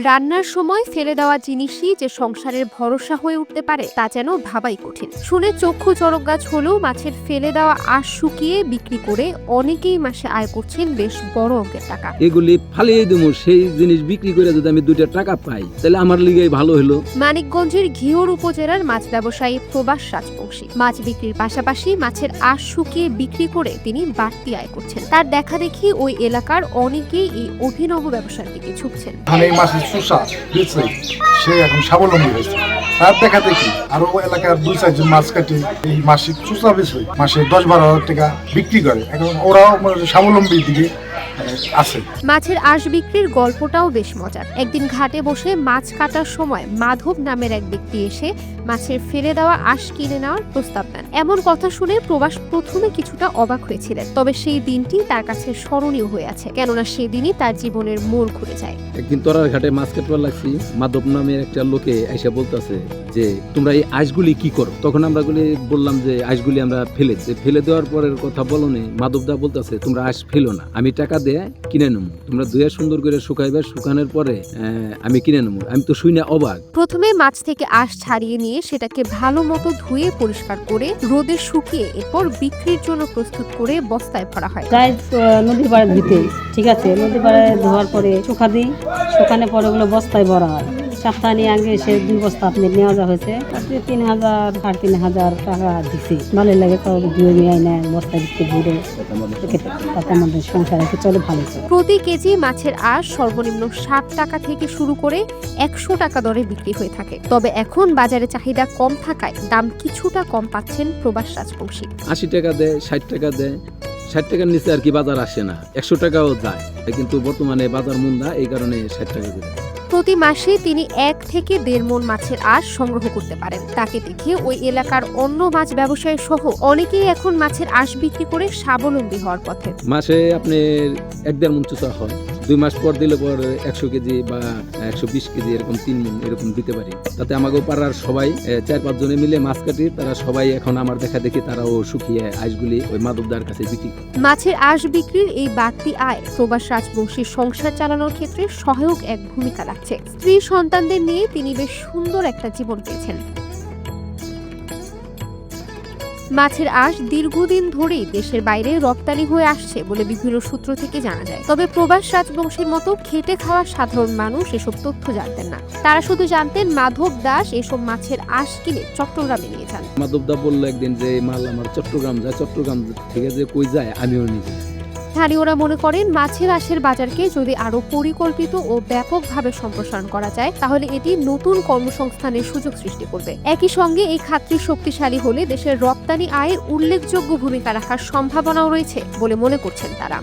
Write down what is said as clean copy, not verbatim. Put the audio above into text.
রান্নার সময় ফেলে দেওয়া জিনিসই যে সংসারের ভরসা হয়ে উঠতে পারে তা যেন ভাবাই কঠিন। শুনে চক্ষু চড়ক গাছ হলেও মাছের ফেলে দেওয়া আঁশ শুকিয়ে বিক্রি করে অনেকেই মাসে আয় করছেন বেশ বড় অঙ্কের টাকা। এগুলি ফালিয়ে দেবো, সেই জিনিস বিক্রি করে যদি আমি 2টা টাকা পাই তাহলে আমার লিগেই ভালো হলো। মানিকগঞ্জের ঘিওর উপজেলার মাছ ব্যবসায়ী প্রবাস রাজবংশী মাছ বিক্রির পাশাপাশি মাছের আঁশ শুকিয়ে বিক্রি করে তিনি বাড়তি আয় করছেন। তার দেখা দেখি ওই এলাকার অনেকেই এই অভিনব ব্যবসার দিকে ঝুঁকছেন। সে এখন স্বাবলম্বী হয়েছে, তার দেখা দেখি আরো এলাকার 2-4 জন মাছ কাটে এই মাসিক চুষা বেচে মাসে 10-12 হাজার টাকা বিক্রি করে। এখন ওরাও স্বাবলম্বীর দিকে আছে। মাছের আঁশ বিক্রির গল্পটাও বেশ মজার। একদিন ঘাটে বসে মাছ কাটার সময় মাধব নামের এক ব্যক্তি এসে মাছের ফেলে দেওয়া আঁশ কিনে নেওয়ার প্রস্তাব দেন। এমন কথা শুনে প্রবাস প্রথমে কিছুটা অবাক হয়েছিলেন, তবে সেই দিনটি তার কাছে স্মরণীয় হয়ে আছে, কেননা সেদিনই তার জীবনের মোড় ঘুরে যায়। একদিন তোরার ঘাটে মাছ কাটবার লাগছি, মাধব নামের একটা লোকে এসে বলতেছে যে তোমরা এই আঁশগুলি কি করো? তখন আমরা বললাম যে আঁশগুলি আমরা ফেলে দেওয়ার পরের কথা বলো নি। মাধবদা বলতেছে তোমরা আঁশ ফেলো না, আমি টাকা দিয়ে কিনে নেবো, তোমরা ধুয়ে সুন্দর করে শুকাইবে, শুকানোর পরে আমি কিনে নেবো। আমি তো শুই না অবাক। প্রথমে মাছ থেকে আঁশ ছাড়িয়ে নিয়ে সেটাকে ভালো মতো ধুয়ে পরিষ্কার করে রোদে শুকিয়ে এরপর বিক্রির জন্য প্রস্তুত করে বস্তায় ভরা হয়। নদীর পাড়ে দিতে ঠিক আছে, নদীর পাড়ে ধোয়ার পরে শুকা দিই, শুকানোর পরে ওগুলো বস্তায় ভরা হয়। সপ্তাহে আগে সে 2 বস্তা আপনি নেওয়া যা হয়েছে, 3,000 3,500 টাকা দিচ্ছে। ভালো লাগে, তো ধুয়ে নিয়ে নেয় বস্তায় দিতে ঘুরে, তাতে আমাদের সংসার একটু চলে ভালো। প্রতি কেজি মাছের আঁশ সর্বনিম্ন 60 টাকা থেকে শুরু করে 100 টাকা দরে বিক্রি হয়ে থাকে। তবে এখন বাজারে চাহিদা কম থাকায় দাম কিছুটা কম পাচ্ছেন প্রবাস রাজবংশী। 80 টাকা দেয়, 60 টাকা দেয়, 60 টাকার নিচে আর কি বাজার আসে না। 100 টাকাও যায়, কিন্তু বর্তমানে বাজার মন্দা, এই কারণে 60 টাকা করে। প্রতি মাসে তিনি 1 থেকে 1.5 মণ মাছের আঁশ সংগ্রহ করতে পারেন। তাকে দেখে ওই এলাকার অন্য মাছ ব্যবসায়ী সহ অনেকেই এখন মাছের আঁশ বিক্রি করে স্বাবলম্বী হওয়ার পথে। মাসে আপনার 1-1.5 মণ চুষা হয়, 2 মাস পর দিলে পর 100 কেজি বা 120 কেজি এরকম 3 মণ এরকম দিতে পারি। তাতে আমাকে পাড়ার সবাই 4-5 জনে মিলে মাছ কাটি, তারা সবাই এখন আমার দেখা দেখি তারাও শুকিয়ে আঁশগুলি ওই মাধবদার কাছে বিক্রি করে। মাছের আঁশ বিক্রির এই বাড়তি আয় প্রবাস রাজবংশীর সংসার চালানোর ক্ষেত্রে সহায়ক এক ভূমিকা রাখছে। স্ত্রী সন্তানদের নিয়ে তিনি বেশ সুন্দর একটা জীবন পেয়েছেন। মাছের আঁশ দীর্ঘদিন ধরেই দেশের বাইরে রপ্তানি হয়ে আসছে বলে বিভিন্ন সূত্র থেকে জানা যায়। তবে প্রবাস রাজবংশীর মতো খেটে খাওয়া সাধারণ মানুষ এসব তথ্য জানতেন না। তারা শুধু জানতেন মাধব দাস এসব মাছের আঁশ কিনে চট্টগ্রামে নিয়ে যান। মাধবদা বললো একদিন যে মাল আমার চট্টগ্রাম যায়, চট্টগ্রাম থেকে যে কই যায় আমিও নিজে। স্থানীয়রা মনে করেন মাছের আঁশের বাজারকে যদি আরো পরিকল্পিত ও ব্যাপকভাবে সম্প্রসারণ করা যায় তাহলে এটি নতুন কর্মসংস্থানের সুযোগ সৃষ্টি করবে। একই সঙ্গে এই খাতটি শক্তিশালী হলে দেশের রপ্তানি আয়ে উল্লেখযোগ্য ভূমিকা রাখার সম্ভাবনাও রয়েছে বলে মনে করছেন তারা।